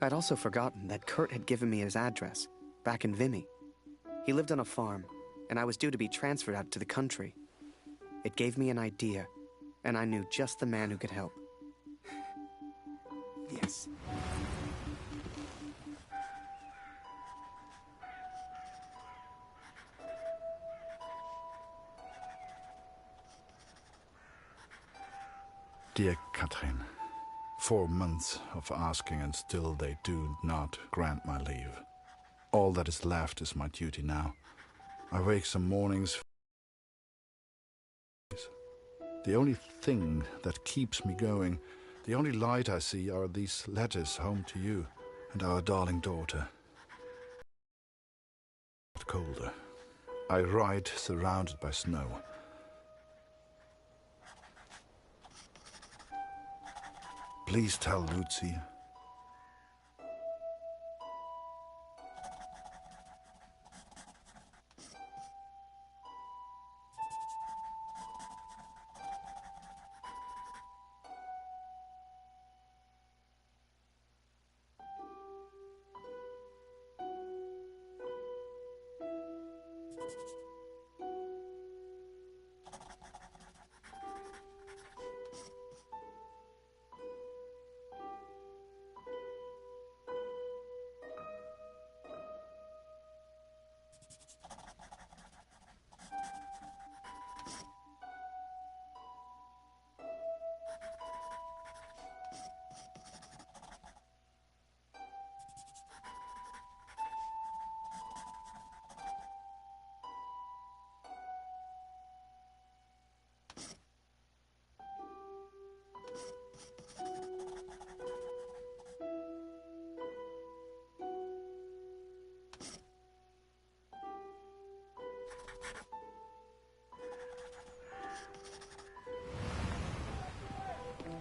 I'd also forgotten that Kurt had given me his address, back in Vimy. He lived on a farm, and I was due to be transferred out to the country. It gave me an idea, and I knew just the man who could help. Yes. Dear Catherine, 4 months of asking and still they do not grant my leave. All that is left is my duty now. I wake some mornings. The only thing that keeps me going, the only light I see are these letters home to you and our darling daughter. Colder. I ride surrounded by snow. Please tell Lucy.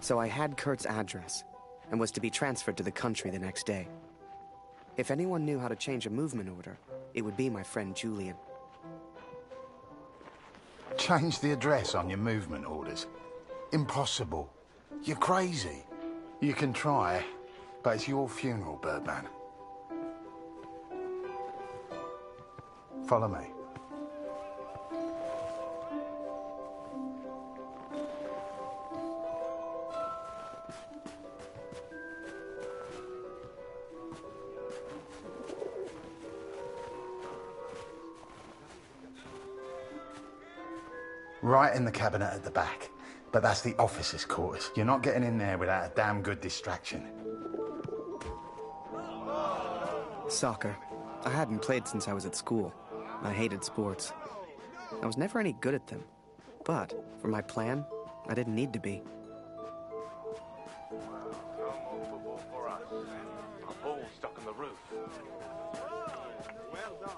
So I had Kurt's address, and was to be transferred to the country the next day. If anyone knew how to change a movement order, it would be my friend Julian. Change the address on your movement orders? Impossible. You're crazy. You can try, but it's your funeral, Birdman. Follow me. Right in the cabinet at the back. But that's the officers' quarters. You're not getting in there without a damn good distraction. Soccer. I hadn't played since I was at school. I hated sports. I was never any good at them. But, for my plan, I didn't need to be. No more football for us. A ball stuck on the roof. Well done,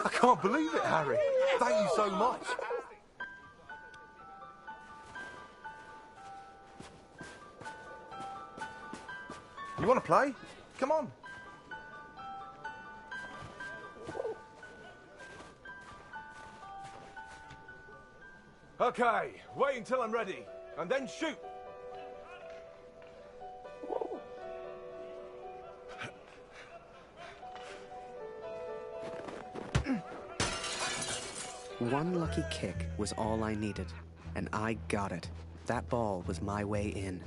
I can't believe it, Harry. Thank you so much. You want to play? Come on. Okay, wait until I'm ready, and then shoot. One lucky kick was all I needed, and I got it. That ball was my way in.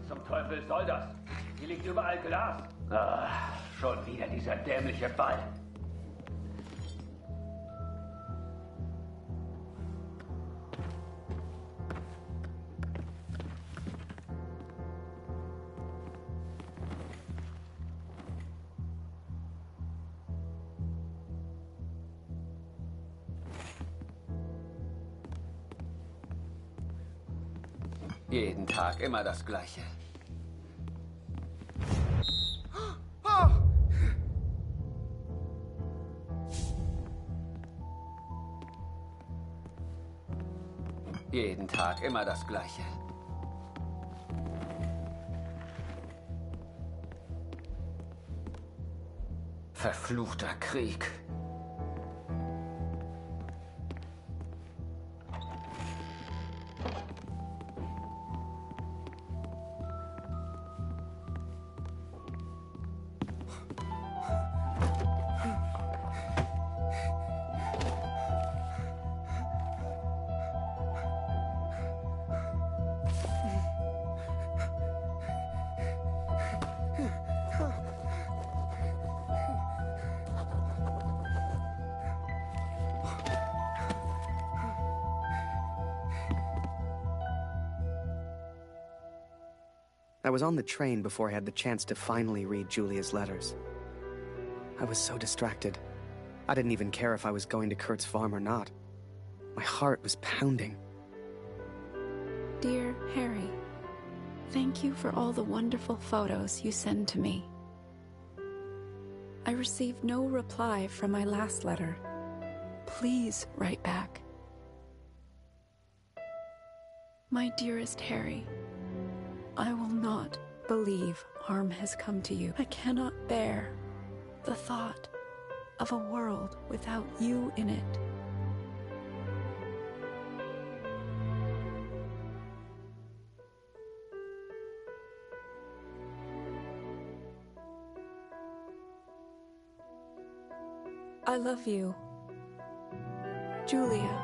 Zum Teufel soll das? Hier liegt überall Glas. Ah, schon wieder dieser dämliche Ball. Jeden Tag immer das Gleiche. Jeden Tag immer das Gleiche. Verfluchter Krieg. I was on the train before I had the chance to finally read Julia's letters. I was so distracted. I didn't even care if I was going to Kurt's farm or not. My heart was pounding. Dear Harry, thank you for all the wonderful photos you send to me. I received no reply from my last letter. Please write back. My dearest Harry, I will not believe harm has come to you. I cannot bear the thought of a world without you in it. I love you, Julia.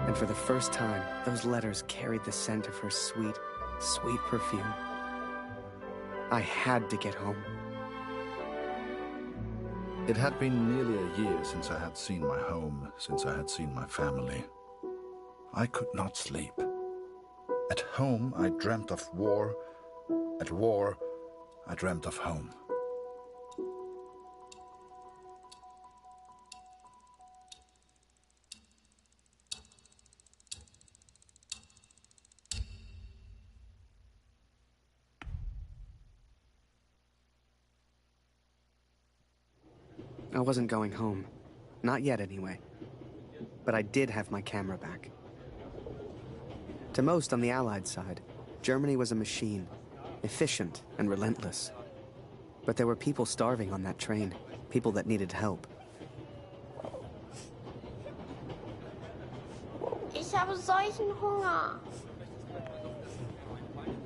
And for the first time, those letters carried the scent of her sweet, sweet perfume. I had to get home. It had been nearly a year since I had seen my home, since I had seen my family. I could not sleep. At home, I dreamt of war. At war, I dreamt of home. I wasn't going home. Not yet, anyway. But I did have my camera back. To most on the Allied side, Germany was a machine, efficient and relentless. But there were people starving on that train, people that needed help. Ich habe solchen Hunger.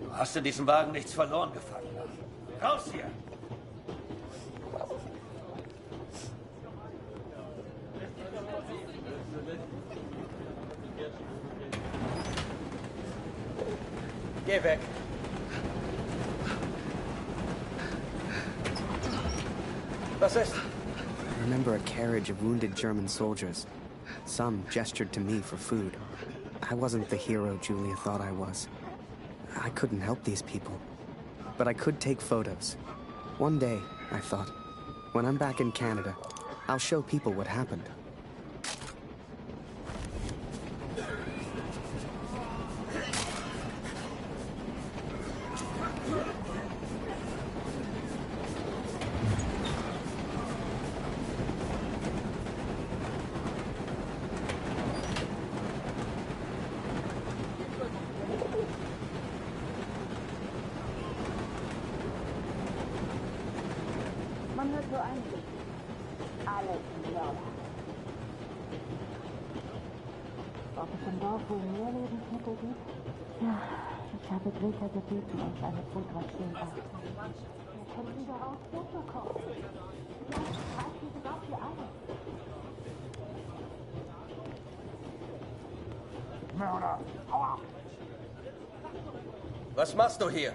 Du hast in diesem Wagen nichts verloren, Gefangener. Raus hier! Geh weg! Was ist? I remember a carriage of wounded German soldiers. Some gestured to me for food. I wasn't the hero Julia thought I was. I couldn't help these people. But I could take photos. One day, I thought, when I'm back in Canada, I'll show people what happened. Man hört nur ein Lied. Alle sind Mörder. Ob es im Dorf wohl mehr Lebensmittel gibt? Ja, ich habe Greta gebeten, uns eine Pulveration aufzunehmen. Wir könnten daraus Suppe kochen. Vielleicht reicht diese doch für alle. Mörder! Hau ab! Was machst du hier?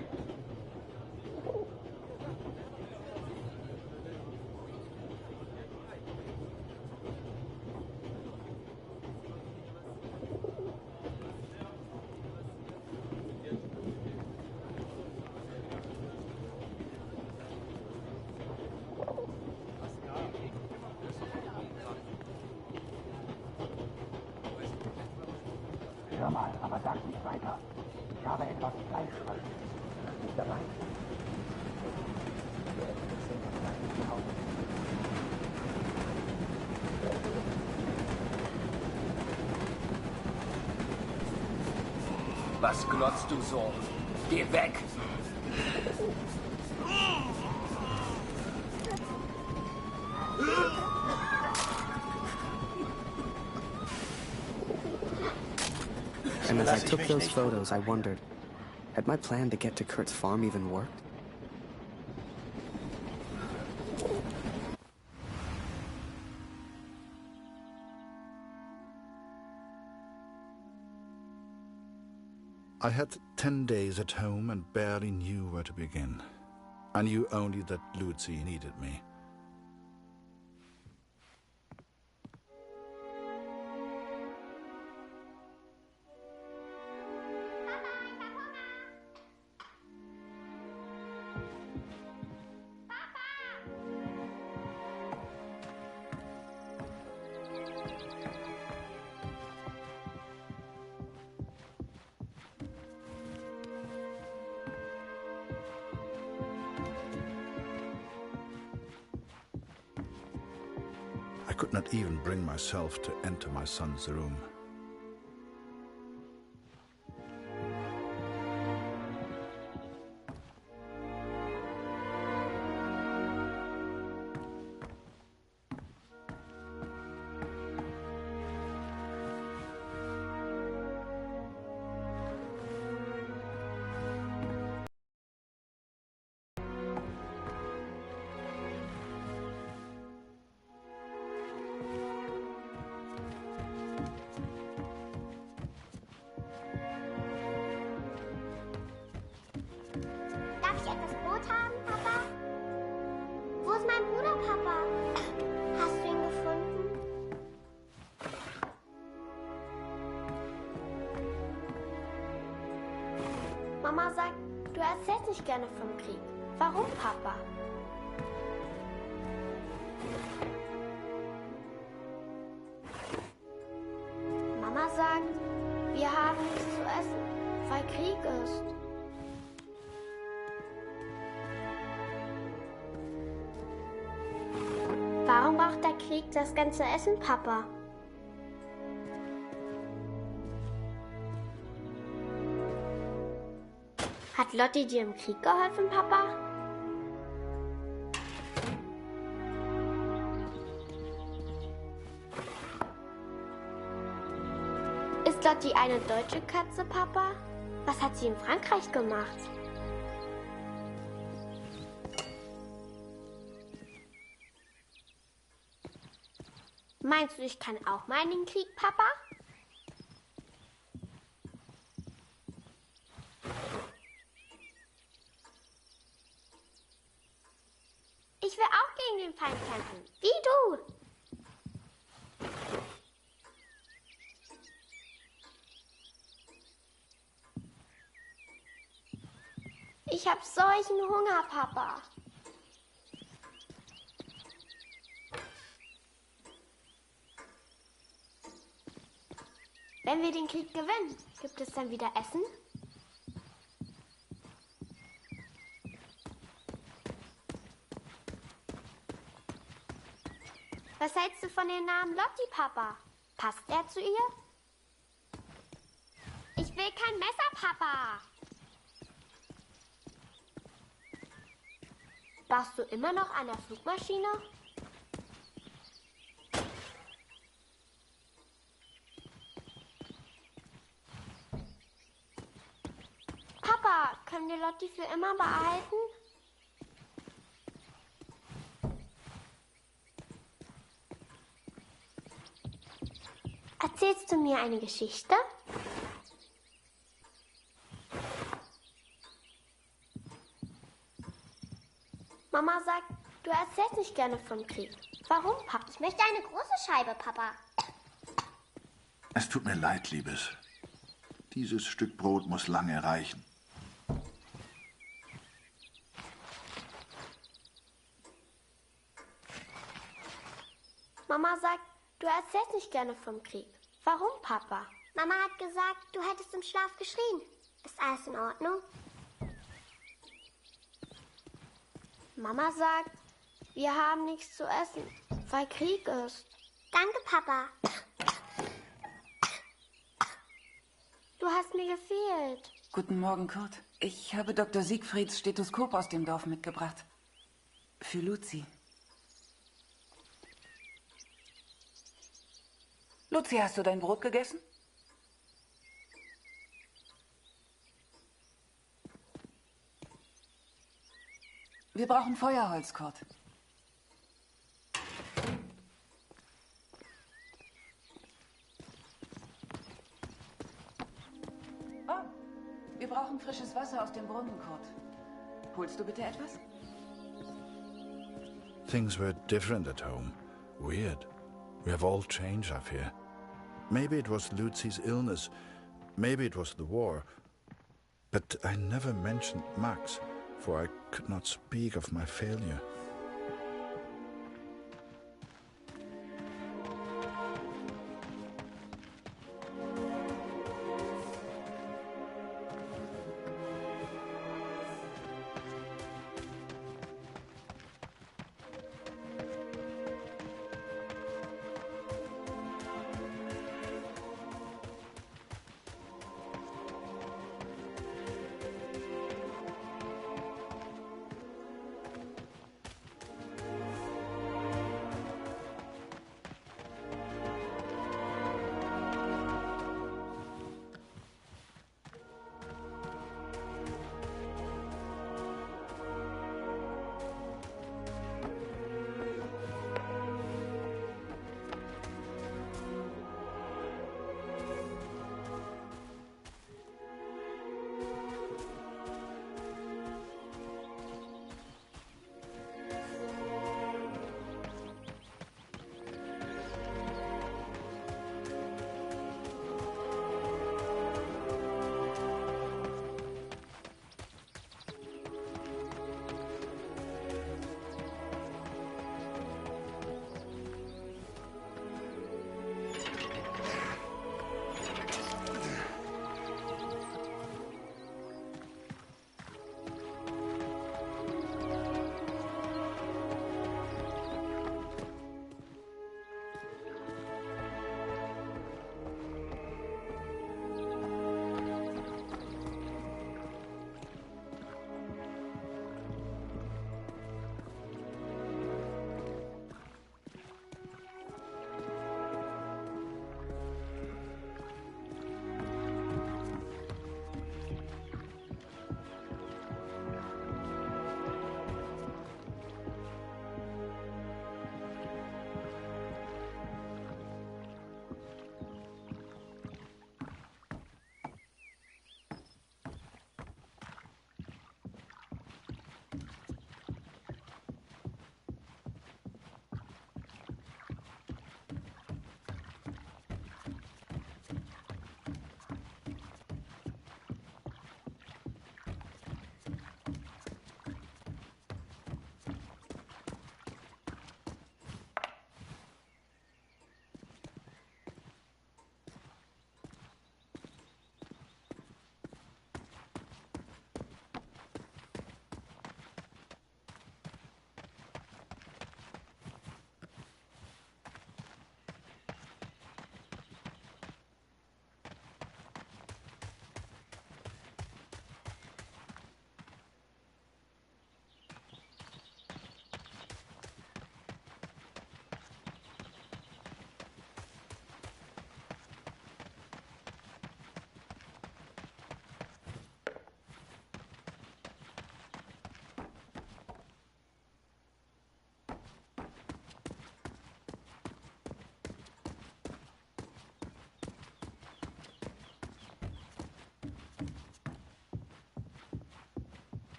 Hör mal, aber sag nicht weiter. Ich habe etwas Fleischfrisches. Nicht dabei? Was glotzt du so? Geh weg! And as I took those photos, I wondered, had my plan to get to Kurt's farm even worked? I had 10 days at home and barely knew where to begin. I knew only that Lucy needed me. I could not even bring myself to enter my son's room. Darf ich etwas Brot haben, Papa? Wo ist mein Bruder, Papa? Hast du ihn gefunden? Mama sagt, du erzählst nicht gerne vom Krieg. Warum, Papa? Mama sagt, wir haben nichts zu essen, weil Krieg ist. Warum braucht der Krieg das ganze Essen, Papa? Hat Lotti dir im Krieg geholfen, Papa? Ist Lotti eine deutsche Katze, Papa? Was hat sie in Frankreich gemacht? Meinst du, ich kann auch mal in den Krieg, Papa? Ich will auch gegen den Feind kämpfen, wie du. Ich hab solchen Hunger, Papa. Wenn wir den Krieg gewinnen, gibt es dann wieder Essen? Was hältst du von dem Namen Lotti, Papa? Passt er zu ihr? Ich will kein Messer, Papa. Baust du immer noch an der Flugmaschine? Papa, können wir Lotti für immer behalten? Erzählst du mir eine Geschichte? Mama sagt, du erzählst nicht gerne vom Krieg. Warum, Papa? Ich möchte eine große Scheibe, Papa. Es tut mir leid, Liebes. Dieses Stück Brot muss lange reichen. Mama sagt, du erzählst nicht gerne vom Krieg. Warum, Papa? Mama hat gesagt, du hättest im Schlaf geschrien. Ist alles in Ordnung? Mama sagt, wir haben nichts zu essen, weil Krieg ist. Danke, Papa. Du hast mir gefehlt. Guten Morgen, Kurt. Ich habe Dr. Siegfrieds Stethoskop aus dem Dorf mitgebracht. Für Luzi. Luzi, hast du dein Brot gegessen? Wir brauchen Feuerholz, Kurt. Oh, wir brauchen frisches Wasser aus dem Brunnen, Kurt. Holst du bitte etwas? Things were different at home. Weird. We have all changed, I fear. Maybe it was Lucy's illness. Maybe it was the war. But I never mentioned Max, for I could not speak of my failure.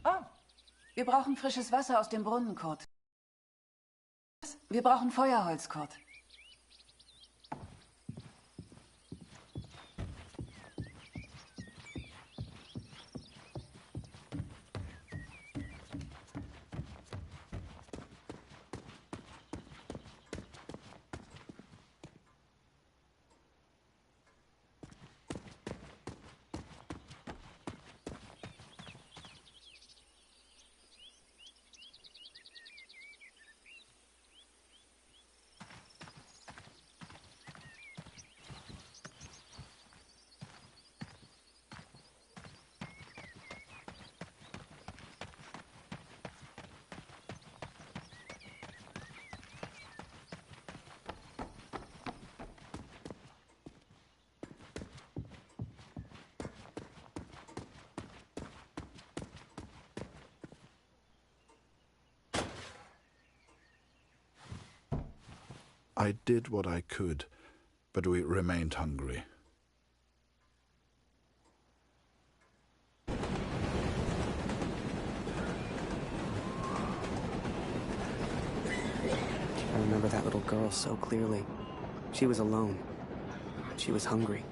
Oh, wir brauchen frisches Wasser aus dem Brunnen, Kurt. Wir brauchen Feuerholz, Kurt. I did what I could, but we remained hungry. I remember that little girl so clearly. She was alone. She was hungry.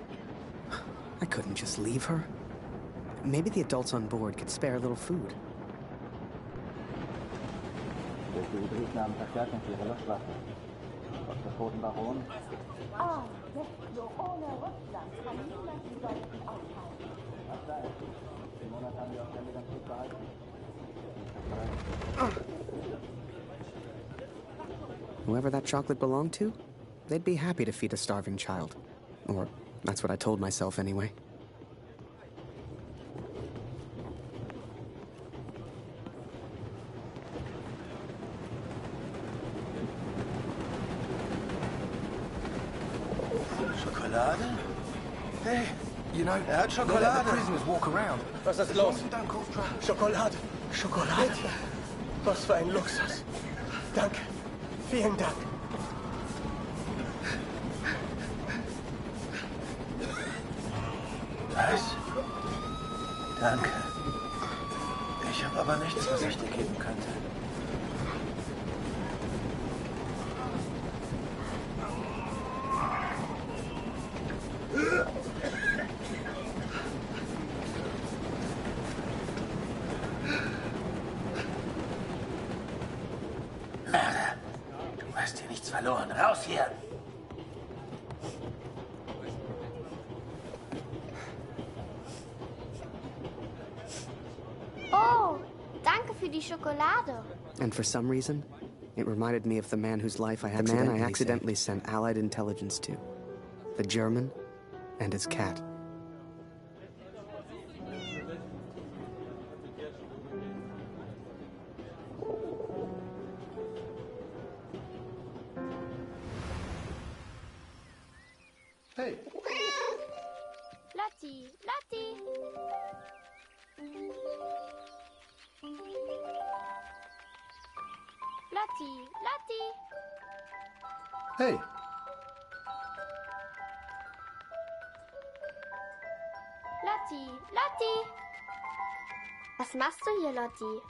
I couldn't just leave her. Maybe the adults on board could spare a little food. Whoever that chocolate belonged to, they'd be happy to feed a starving child. Or that's what I told myself anyway. Schokolade? Hey, you know, Schokolade. Let the prisoners walk around. Was ist los? Schokolade. Schokolade. Was für ein Luxus. Danke. Vielen Dank. Was? Danke. Ich habe aber nichts, was ich dir geben könnte. Mörder, du hast hier nichts verloren. Raus hier! Oh, danke für die Schokolade. And for some reason, it reminded me of the man whose life I accidentally sent Allied intelligence to. The German and his cat. Hey. Lotti, Lotti. Lotti, Lotti. Hey. Lotti, Lotti. Was machst du hier, Lotti?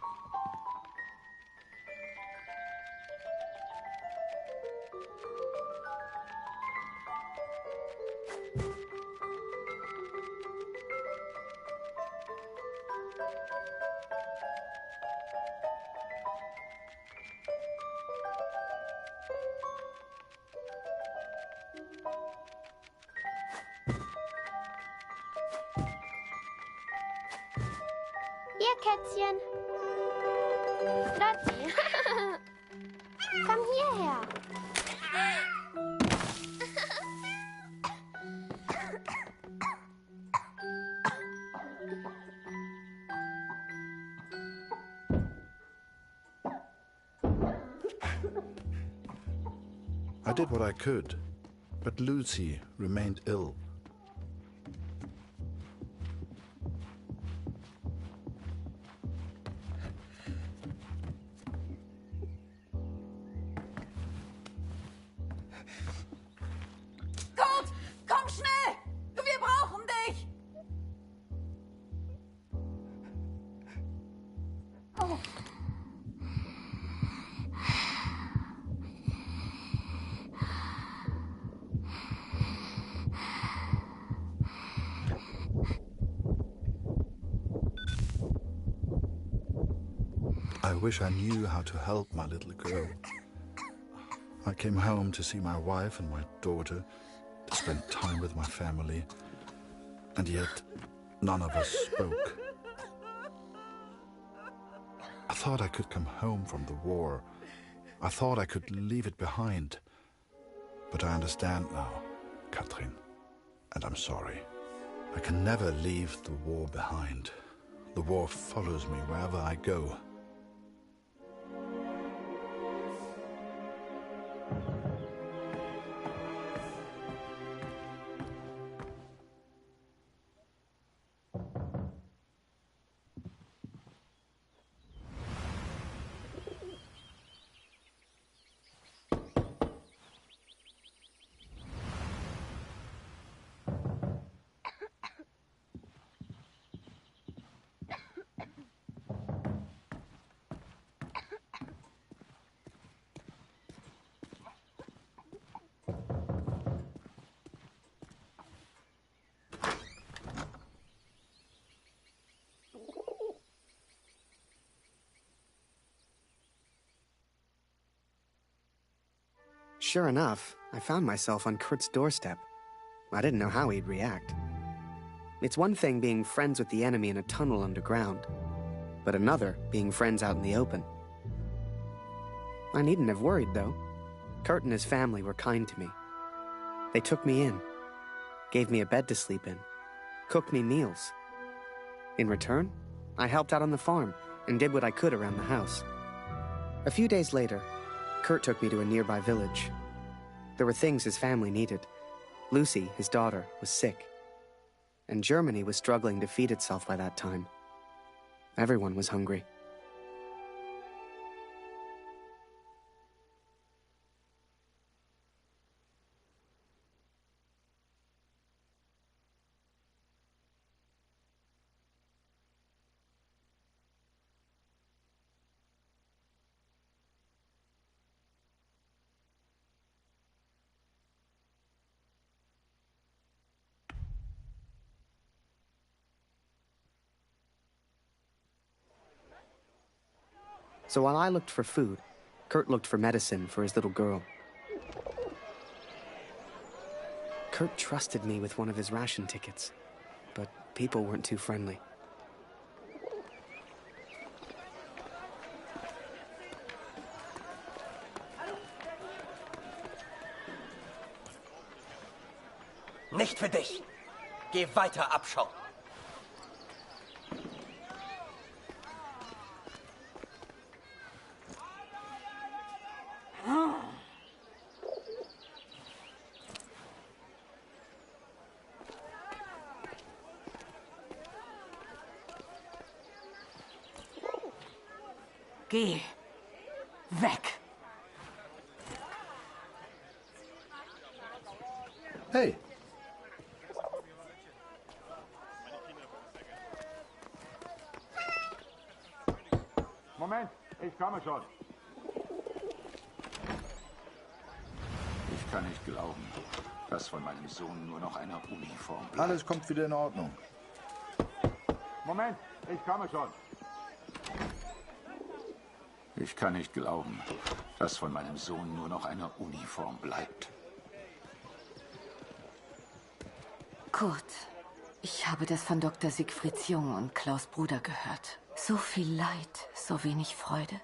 Ihr Kätzchen. Lotti. Komm hierher. I did what I could, but Lucy remained ill. Kurt, komm schnell! Wir brauchen dich! Oh. I wish I knew how to help my little girl. I came home to see my wife and my daughter, to spend time with my family, and yet none of us spoke. I thought I could come home from the war. I thought I could leave it behind. But I understand now, Katrin, and I'm sorry. I can never leave the war behind. The war follows me wherever I go. Sure enough, I found myself on Kurt's doorstep. I didn't know how he'd react. It's one thing being friends with the enemy in a tunnel underground, but another being friends out in the open. I needn't have worried, though. Kurt and his family were kind to me. They took me in, gave me a bed to sleep in, cooked me meals. In return, I helped out on the farm and did what I could around the house. A few days later, Kurt took me to a nearby village. There were things his family needed. Lucy, his daughter, was sick. And Germany was struggling to feed itself by that time. Everyone was hungry. So while I looked for food, Kurt looked for medicine for his little girl. Kurt trusted me with one of his ration tickets, but people weren't too friendly. Nicht für dich. Geh weiter, Abschau. Geh. Weg. Hey. Moment, ich komme schon. Ich kann nicht glauben, dass von meinem Sohn nur noch eine Uniform bleibt. Alles kommt wieder in Ordnung. Moment, ich komme schon. Ich kann nicht glauben, dass von meinem Sohn nur noch eine Uniform bleibt. Kurt, ich habe das von Dr. Siegfrieds Jung und Klaus' Bruder gehört. So viel Leid, so wenig Freude.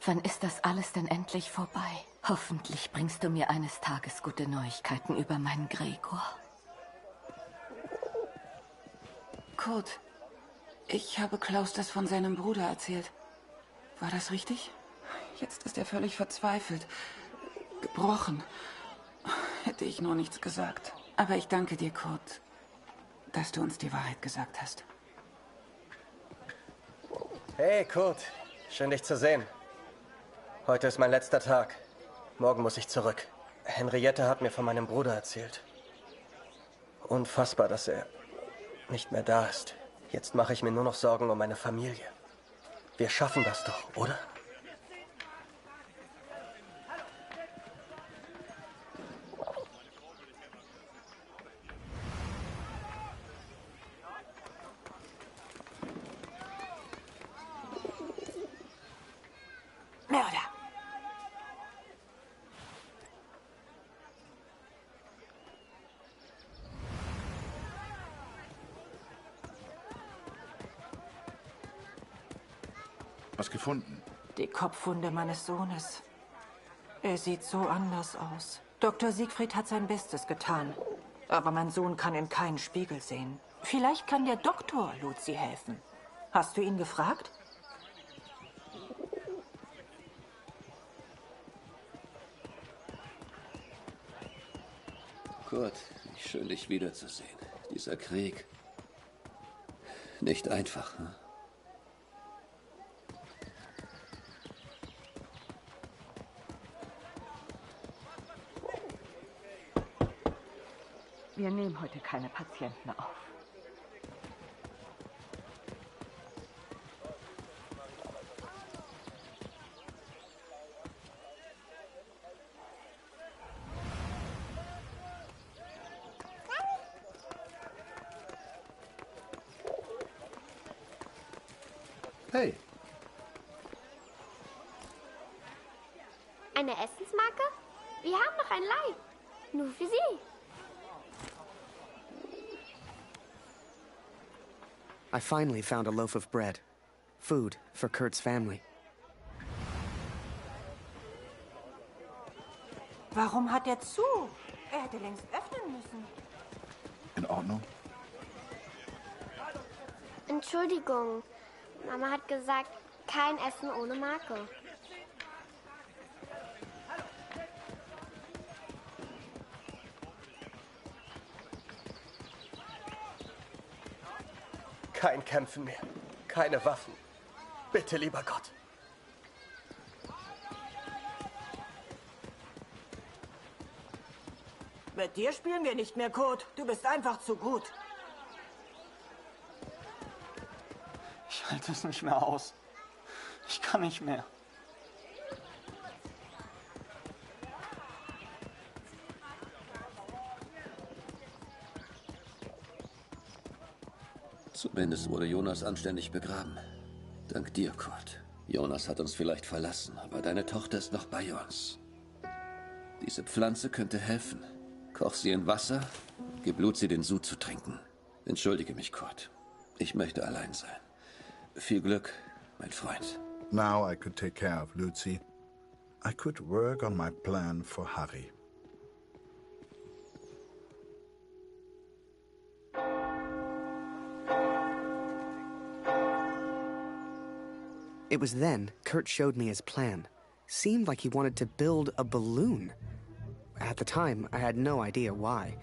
Wann ist das alles denn endlich vorbei? Hoffentlich bringst du mir eines Tages gute Neuigkeiten über meinen Gregor. Kurt, ich habe Klaus das von seinem Bruder erzählt. War das richtig? Jetzt ist er völlig verzweifelt. Gebrochen. Hätte ich nur nichts gesagt. Aber ich danke dir, Kurt, dass du uns die Wahrheit gesagt hast. Hey, Kurt. Schön, dich zu sehen. Heute ist mein letzter Tag. Morgen muss ich zurück. Henriette hat mir von meinem Bruder erzählt. Unfassbar, dass er nicht mehr da ist. Jetzt mache ich mir nur noch Sorgen um meine Familie. Wir schaffen das doch, oder? Mörder! Was gefunden? Die Kopfwunde meines Sohnes. Er sieht so anders aus. Dr. Siegfried hat sein Bestes getan. Aber mein Sohn kann in keinen Spiegel sehen. Vielleicht kann der Doktor Luzi helfen. Hast du ihn gefragt? Kurt, schön dich wiederzusehen. Dieser Krieg. Nicht einfach, hm? Wir nehmen heute keine Patienten auf. Hey. Eine Essensmarke? Wir haben noch ein Leib. Nur für Sie. I finally found a loaf of bread. Food for Kurt's family. Warum hat er zu? Er hätte längst öffnen müssen. In Ordnung? Entschuldigung. Mama hat gesagt, kein Essen ohne Marke. Kein Kämpfen mehr. Keine Waffen. Bitte, lieber Gott. Mit dir spielen wir nicht mehr, Kurt. Du bist einfach zu gut. Ich halte es nicht mehr aus. Ich kann nicht mehr. Zumindest wurde Jonas anständig begraben. Dank dir, Kurt. Jonas hat uns vielleicht verlassen, aber deine Tochter ist noch bei uns. Diese Pflanze könnte helfen. Koch sie in Wasser, gib Luzi den Sud zu trinken. Entschuldige mich, Kurt. Ich möchte allein sein. Viel Glück, mein Freund. Now I could take care of Luzi. I could work on my plan for Harry. It was then Kurt showed me his plan. Seemed like he wanted to build a balloon. At the time, I had no idea why.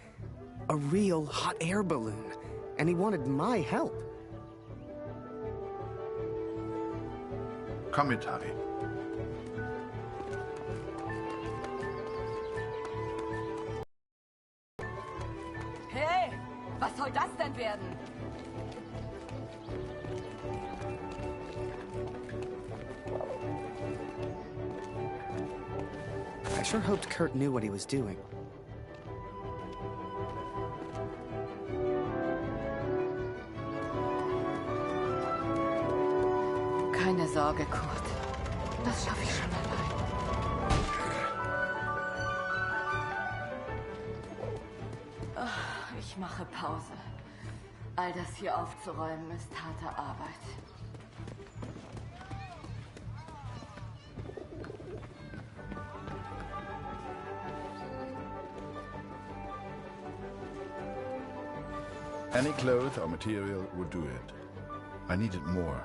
A real hot air balloon. And he wanted my help. Komm mit, Harry. Hey, was soll das denn werden? I sure hoped Kurt knew what he was doing. Keine Sorge, Kurt. Das schaffe ich schon allein. Ich mache Pause. All das hier aufzuräumen ist harte Arbeit. Any cloth or material would do it. I needed more.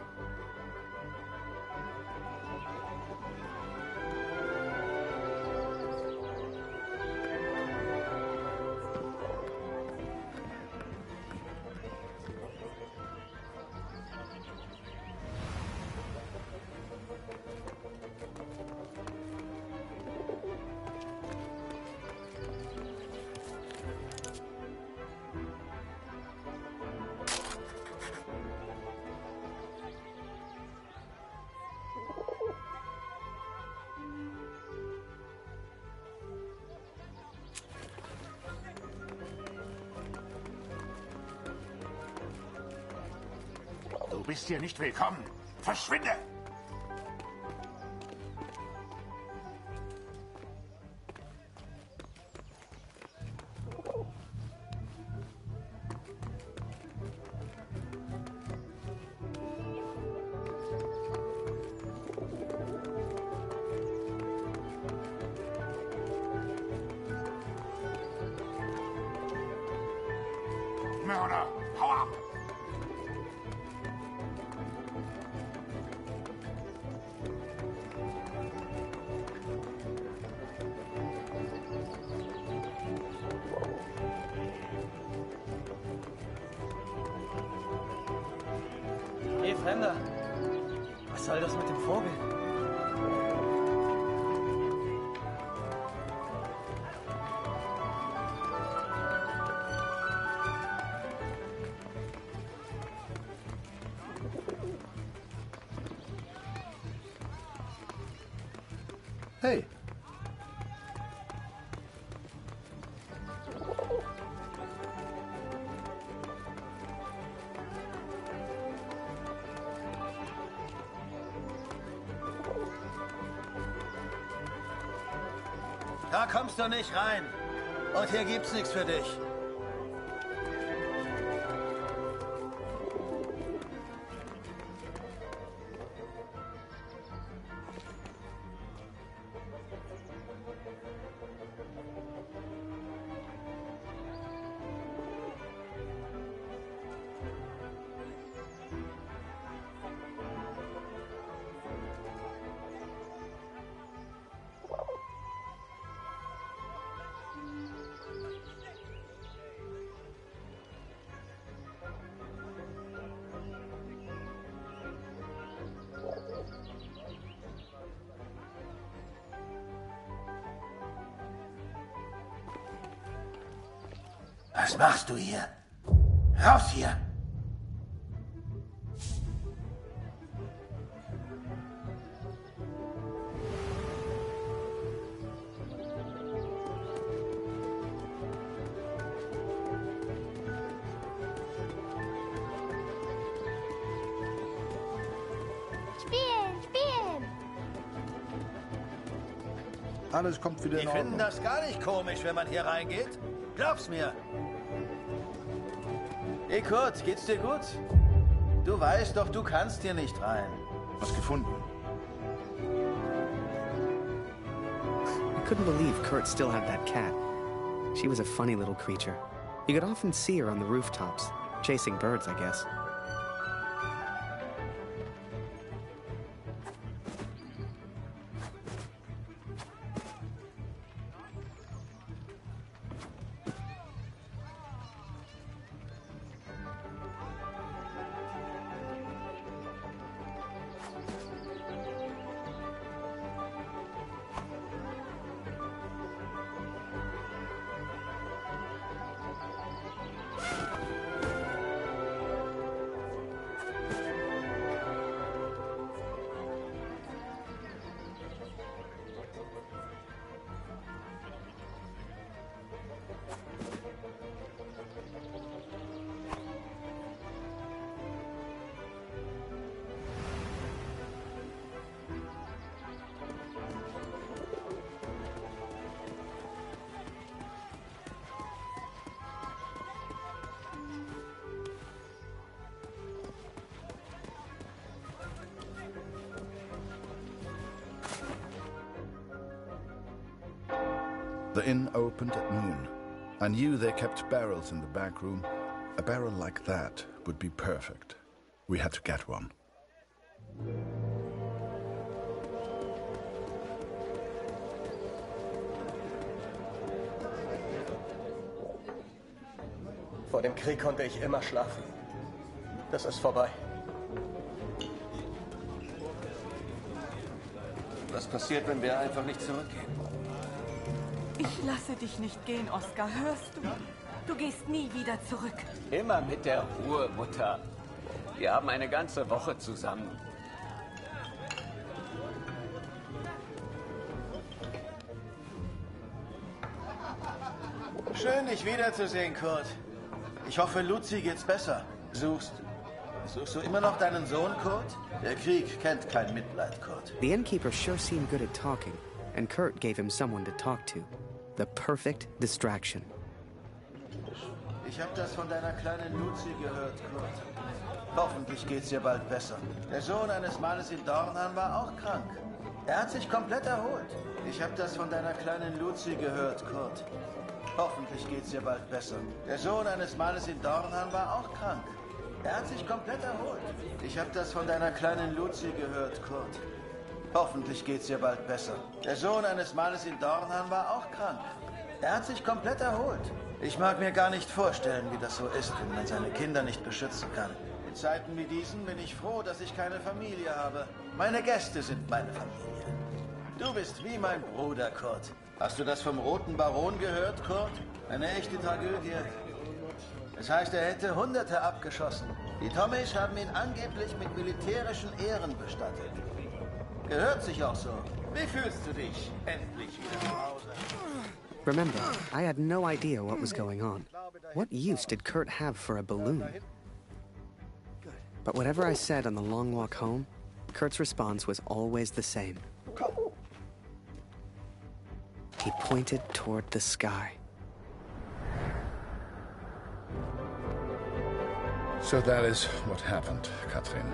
Du bist hier nicht willkommen. Verschwinde! Mörder, hau ab! Hey, Fremder. Was soll das mit dem Vogel? Hey. Da kommst du nicht rein. Und hier gibt's nichts für dich. Was machst du hier? Raus hier! Spielen! Alles kommt wieder in Die Ordnung. finden das gar nicht komisch, wenn man hier reingeht. Glaub's mir. Hey Kurt, geht's dir gut? Du weißt doch, du kannst hier nicht rein. Was gefunden? I couldn't believe Kurt still had that cat. She was a funny little creature. You could often see her on the rooftops, chasing birds, I guess. The inn opened at noon. I knew they kept barrels in the back room. A barrel like that would be perfect. We had to get one. Vor dem Krieg konnte ich immer schlafen. Das ist vorbei. Was passiert, wenn wir einfach nicht zurückgehen? Ich lasse dich nicht gehen, Oskar. Hörst du? Du gehst nie wieder zurück. Immer mit der Ruhe, Mutter. Wir haben eine ganze Woche zusammen. Schön, dich wiederzusehen, Kurt. Ich hoffe, Luzi geht's besser. Suchst du immer noch deinen Sohn, Kurt? Der Krieg kennt kein Mitleid, Kurt. The innkeeper sure seemed good at talking, and Kurt gave him someone to talk to. The perfect distraction. Ich habe das von deiner kleinen Luzi gehört, Kurt. Hoffentlich geht's ihr bald besser. Der Sohn eines Mannes in Dornhan war auch krank. Er hat sich komplett erholt. Ich habe das von deiner kleinen Luzi gehört, Kurt. Hoffentlich geht's ihr bald besser. Der Sohn eines Mannes in Dornhan war auch krank. Er hat sich komplett erholt. Ich habe das von deiner kleinen Luzi gehört, Kurt. Hoffentlich geht's ihr bald besser. Der Sohn eines Mannes in Dornhan war auch krank. Er hat sich komplett erholt. Ich mag mir gar nicht vorstellen, wie das so ist, wenn man seine Kinder nicht beschützen kann. In Zeiten wie diesen bin ich froh, dass ich keine Familie habe. Meine Gäste sind meine Familie. Du bist wie mein Bruder, Kurt. Hast du das vom Roten Baron gehört, Kurt? Eine echte Tragödie. Es heißt, er hätte Hunderte abgeschossen. Die Tomisch haben ihn angeblich mit militärischen Ehren bestattet. Gehört sich auch so. Wie fühlst du dich? Endlich wieder zu Hause. Remember, I had no idea what was going on. What use did Kurt have for a balloon? But whatever I said on the long walk home, Kurt's response was always the same. He pointed toward the sky. So that is what happened, Catherine.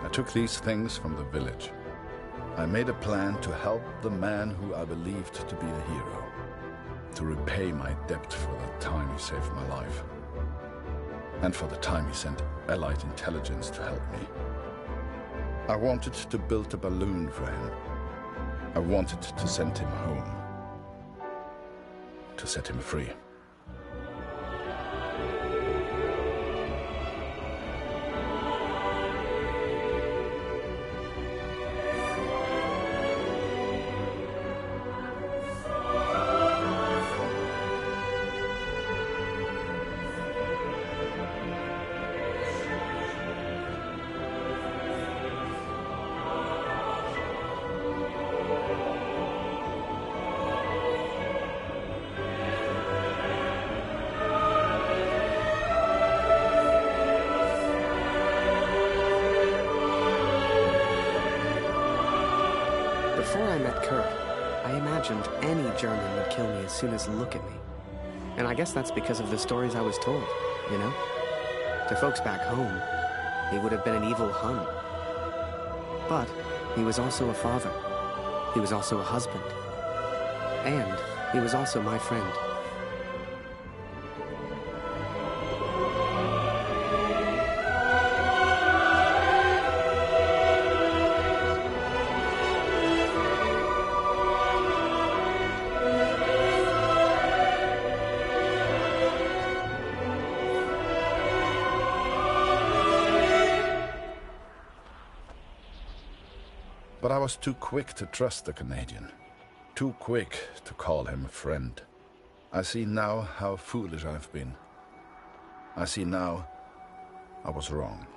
I took these things from the village. I made a plan to help the man who I believed to be a hero, to repay my debt for the time he saved my life, and for the time he sent Allied intelligence to help me. I wanted to build a balloon for him. I wanted to send him home, to set him free. Before I met Kurt, I imagined any German would kill me as soon as look at me. And I guess that's because of the stories I was told, you know? To folks back home, he would have been an evil Hun. But he was also a father. He was also a husband. And he was also my friend. But I was too quick to trust the Canadian. Too quick to call him a friend. I see now how foolish I've been. I see now I was wrong.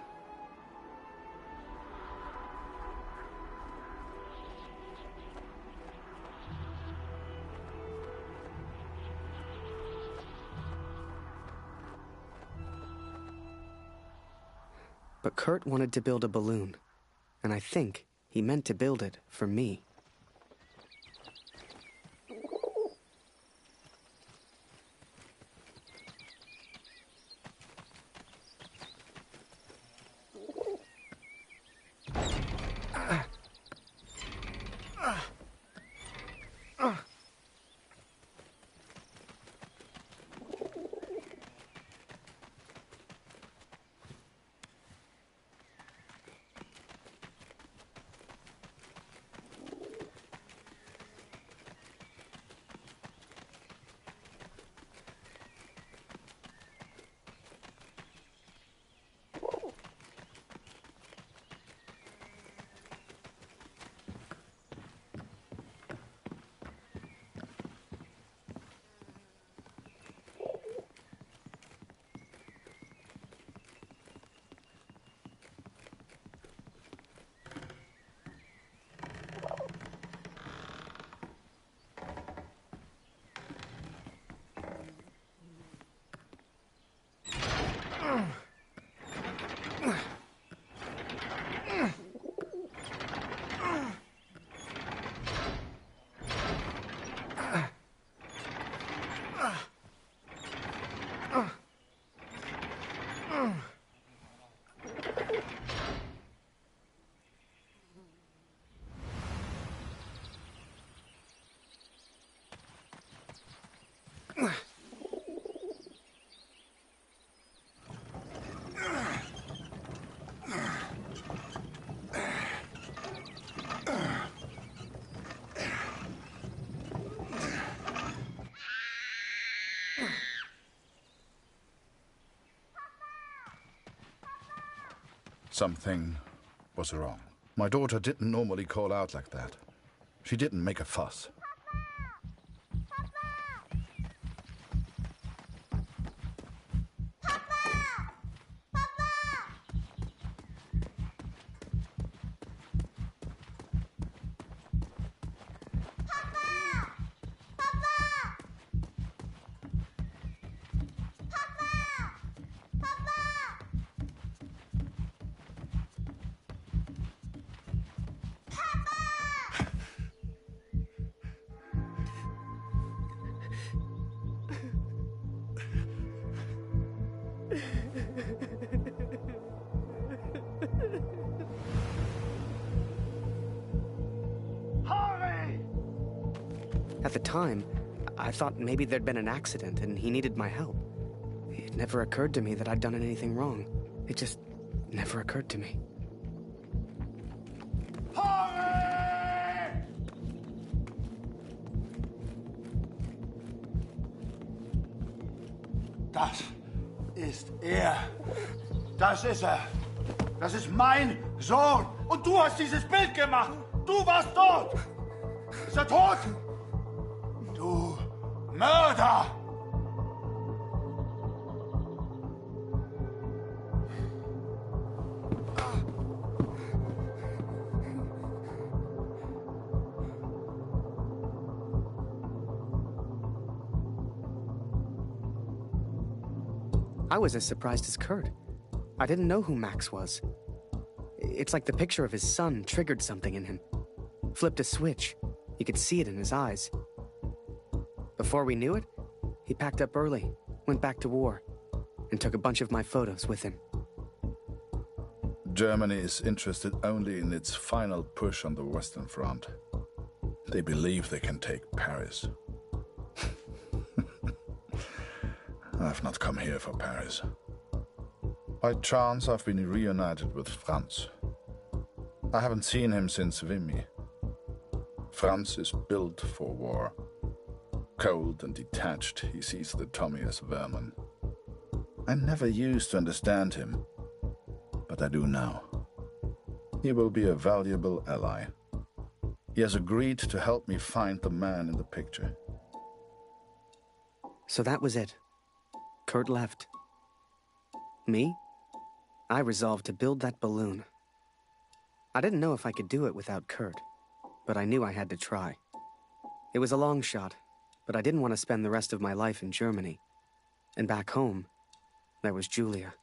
But Kurt wanted to build a balloon, and I think he meant to build it for me. Something was wrong. My daughter didn't normally call out like that. She didn't make a fuss. Harry! At the time, I thought maybe there'd been an accident and he needed my help. It never occurred to me that I'd done anything wrong. It just never occurred to me. Harry! Das ist er. Das ist er. Das ist mein Sohn. Und du hast dieses Bild gemacht. Du warst dort. Ist er tot? Du Mörder! I was as surprised as Kurt. I didn't know who Max was. It's like the picture of his son triggered something in him. Flipped a switch. You could see it in his eyes. Before we knew it, he packed up early, went back to war, and took a bunch of my photos with him. Germany is interested only in its final push on the Western Front. They believe they can take Paris. I've not come here for Paris. By chance, I've been reunited with Franz. I haven't seen him since Vimy. Franz is built for war. Cold and detached, he sees the Tommy as vermin. I never used to understand him, but I do now. He will be a valuable ally. He has agreed to help me find the man in the picture. So that was it. Kurt left. Me? I resolved to build that balloon. I didn't know if I could do it without Kurt, but I knew I had to try. It was a long shot, but I didn't want to spend the rest of my life in Germany. And back home, there was Julia.